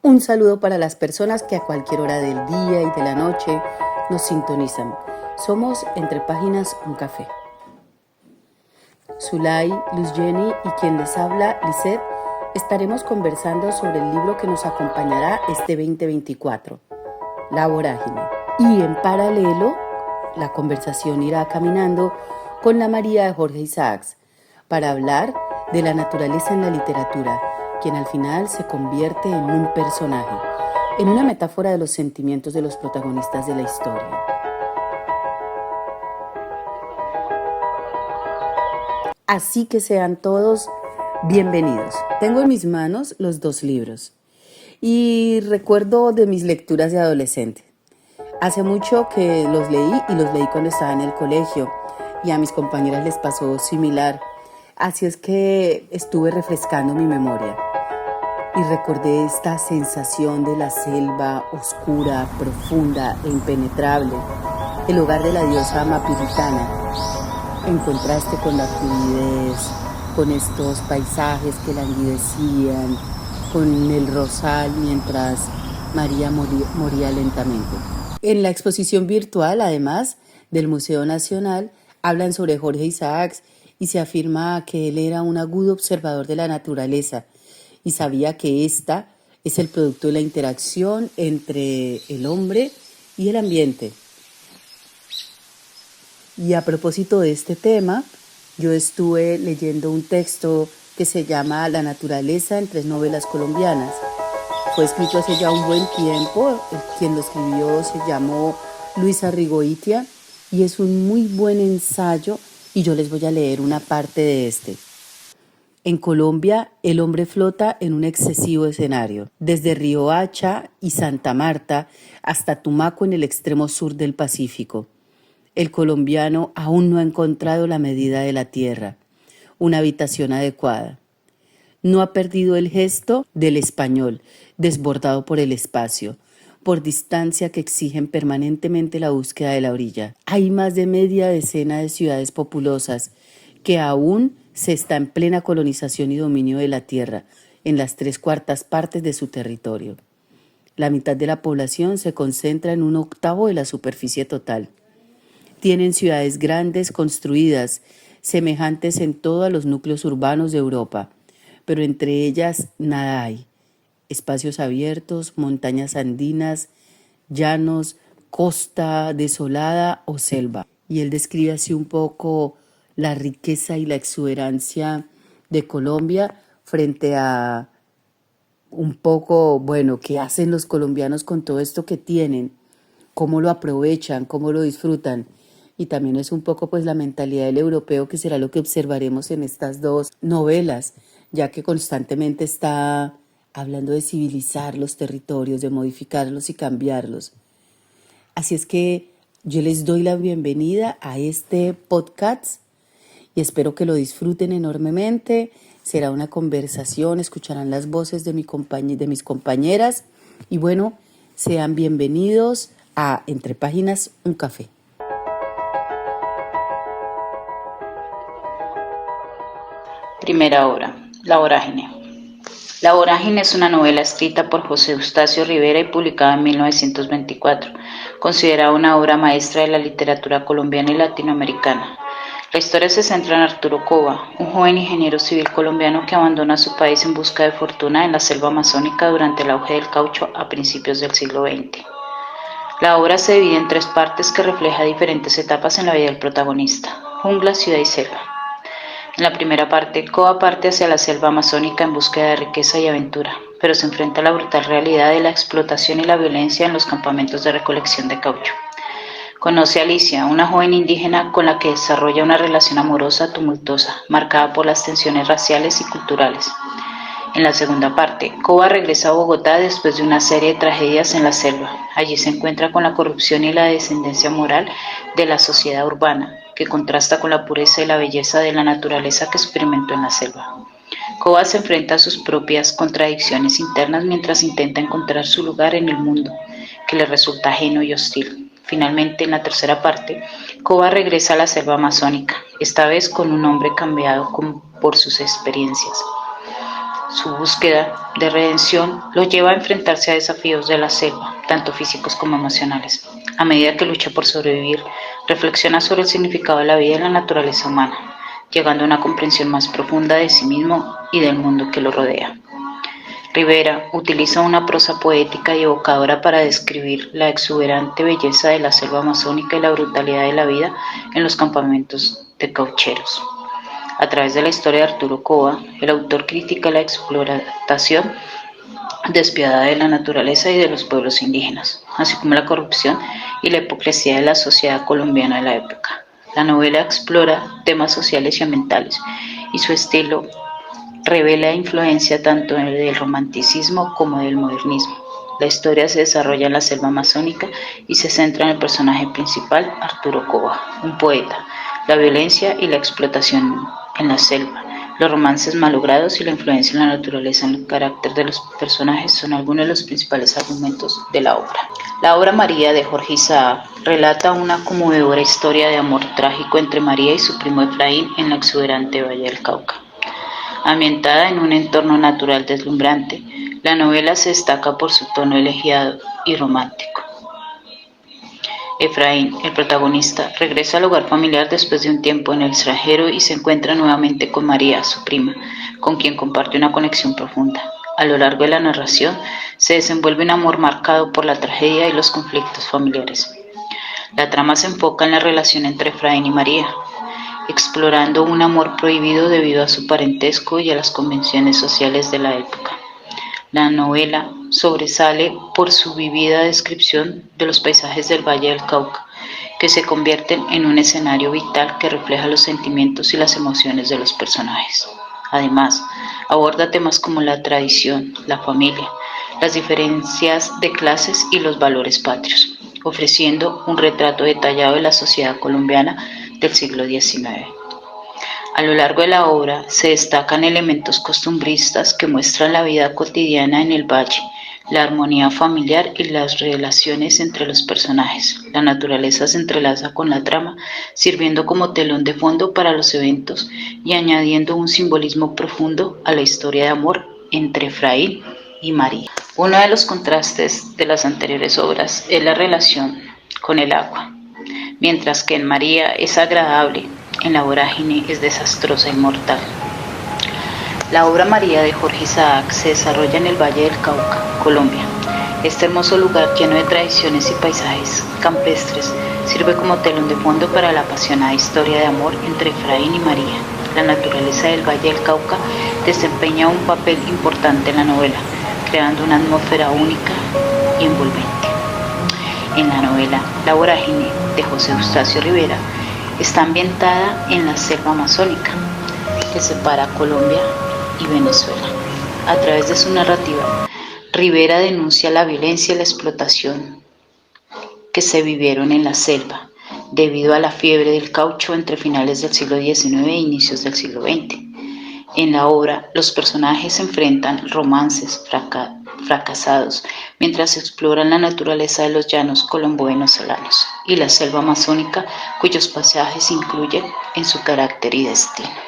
Un saludo para las personas que a cualquier hora del día y de la noche nos sintonizan. Somos Entre Páginas un Café. Zulay, Luz Jenny y quien les habla, Lisette, estaremos conversando sobre el libro que nos acompañará este 2024, La Vorágine. Y en paralelo, la conversación irá caminando con la María de Jorge Isaacs para hablar de la naturaleza en la literatura, quien al final se convierte en un personaje, en una metáfora de los sentimientos de los protagonistas de la historia. Así que sean todos bienvenidos. Tengo en mis manos los dos libros y recuerdo de mis lecturas de adolescente. Hace mucho que los leí y los leí cuando estaba en el colegio y a mis compañeras les pasó similar. Así es que estuve refrescando mi memoria y recordé esta sensación de la selva oscura, profunda e impenetrable, el hogar de la diosa Mapiritana, en contraste con la fluidez, con estos paisajes que languidecían, con el rosal mientras María moría lentamente. En la exposición virtual, además, del Museo Nacional, hablan sobre Jorge Isaacs y se afirma que él era un agudo observador de la naturaleza y sabía que esta es el producto de la interacción entre el hombre y el ambiente. Y a propósito de este tema, yo estuve leyendo un texto que se llama La naturaleza en 3 novelas colombianas. Fue escrito hace ya un buen tiempo, quien lo escribió se llamó Luis Arrigoitia y es un muy buen ensayo y yo les voy a leer una parte de este. En Colombia, el hombre flota en un excesivo escenario, desde Riohacha y Santa Marta hasta Tumaco en el extremo sur del Pacífico. El colombiano aún no ha encontrado la medida de la tierra, una habitación adecuada. No ha perdido el gesto del español, desbordado por el espacio, por distancia que exigen permanentemente la búsqueda de la orilla. Hay más de media decena de ciudades populosas que aún se está en plena colonización y dominio de la tierra, en las 3/4 partes de su territorio. La mitad de la población se concentra en 1/8 de la superficie total. Tienen ciudades grandes construidas, semejantes en todo a los núcleos urbanos de Europa, pero entre ellas nada hay. Espacios abiertos, montañas andinas, llanos, costa desolada o selva. Y él describe así un poco la riqueza y la exuberancia de Colombia frente a un poco, qué hacen los colombianos con todo esto que tienen, cómo lo aprovechan, cómo lo disfrutan. Y también es un poco pues la mentalidad del europeo, que será lo que observaremos en estas dos novelas, ya que constantemente está hablando de civilizar los territorios, de modificarlos y cambiarlos. Así es que yo les doy la bienvenida a este podcast y espero que lo disfruten enormemente. Será una conversación, escucharán las voces de mis compañeras y sean bienvenidos a Entre Páginas un Café. Primera obra, La Vorágine. La Vorágine es una novela escrita por José Eustacio Rivera y publicada en 1924, considerada una obra maestra de la literatura colombiana y latinoamericana. La historia se centra en Arturo Cova, un joven ingeniero civil colombiano que abandona su país en busca de fortuna en la selva amazónica durante el auge del caucho a principios del siglo XX. La obra se divide en 3 partes que refleja diferentes etapas en la vida del protagonista: jungla, ciudad y selva. En la primera parte, Cova parte hacia la selva amazónica en búsqueda de riqueza y aventura, pero se enfrenta a la brutal realidad de la explotación y la violencia en los campamentos de recolección de caucho. Conoce a Alicia, una joven indígena con la que desarrolla una relación amorosa tumultuosa, marcada por las tensiones raciales y culturales. En la segunda parte, Cova regresa a Bogotá después de una serie de tragedias en la selva. Allí se encuentra con la corrupción y la descendencia moral de la sociedad urbana, que contrasta con la pureza y la belleza de la naturaleza que experimentó en la selva. Cova se enfrenta a sus propias contradicciones internas mientras intenta encontrar su lugar en el mundo, que le resulta ajeno y hostil. Finalmente, en la tercera parte, Cova regresa a la selva amazónica, esta vez con un hombre cambiado por sus experiencias. Su búsqueda de redención lo lleva a enfrentarse a desafíos de la selva, tanto físicos como emocionales. A medida que lucha por sobrevivir, reflexiona sobre el significado de la vida y la naturaleza humana, llegando a una comprensión más profunda de sí mismo y del mundo que lo rodea. Rivera utiliza una prosa poética y evocadora para describir la exuberante belleza de la selva amazónica y la brutalidad de la vida en los campamentos de caucheros. A través de la historia de Arturo Cova, el autor critica la explotación despiadada de la naturaleza y de los pueblos indígenas, así como la corrupción y la hipocresía de la sociedad colombiana de la época. La novela explora temas sociales y ambientales, y su estilo revela influencia tanto del romanticismo como del modernismo. La historia se desarrolla en la selva amazónica y se centra en el personaje principal, Arturo Cova, un poeta, la violencia y la explotación en la selva, los romances malogrados y la influencia en la naturaleza en el carácter de los personajes son algunos de los principales argumentos de la obra. La obra María de Jorge Isaac relata una conmovedora historia de amor trágico entre María y su primo Efraín en la exuberante Valle del Cauca. Ambientada en un entorno natural deslumbrante, la novela se destaca por su tono elegiado y romántico. Efraín, el protagonista, regresa al hogar familiar después de un tiempo en el extranjero y se encuentra nuevamente con María, su prima, con quien comparte una conexión profunda. A lo largo de la narración se desenvuelve un amor marcado por la tragedia y los conflictos familiares. La trama se enfoca en la relación entre Efraín y María, explorando un amor prohibido debido a su parentesco y a las convenciones sociales de la época. La novela sobresale por su vívida descripción de los paisajes del Valle del Cauca, que se convierten en un escenario vital que refleja los sentimientos y las emociones de los personajes. Además, aborda temas como la tradición, la familia, las diferencias de clases y los valores patrios, ofreciendo un retrato detallado de la sociedad colombiana del siglo XIX. A lo largo de la obra se destacan elementos costumbristas que muestran la vida cotidiana en el valle, la armonía familiar y las relaciones entre los personajes. La naturaleza se entrelaza con la trama, sirviendo como telón de fondo para los eventos y añadiendo un simbolismo profundo a la historia de amor entre Efraín y María. Uno de los contrastes de las anteriores obras es la relación con el agua. Mientras que en María es agradable, en la vorágine es desastrosa y mortal. La obra María de Jorge Isaac se desarrolla en el Valle del Cauca, Colombia. Este hermoso lugar lleno de tradiciones y paisajes campestres sirve como telón de fondo para la apasionada historia de amor entre Efraín y María. La naturaleza del Valle del Cauca desempeña un papel importante en la novela, creando una atmósfera única y envolvente. En la novela La vorágine de José Eustacio Rivera está ambientada en la selva amazónica que separa Colombia y Venezuela. A través de su narrativa, Rivera denuncia la violencia y la explotación que se vivieron en la selva debido a la fiebre del caucho entre finales del siglo XIX e inicios del siglo XX. En la obra, los personajes enfrentan romances fracasados mientras exploran la naturaleza de los llanos colombo-venezolanos y la selva amazónica, cuyos pasajes incluyen en su carácter y destino.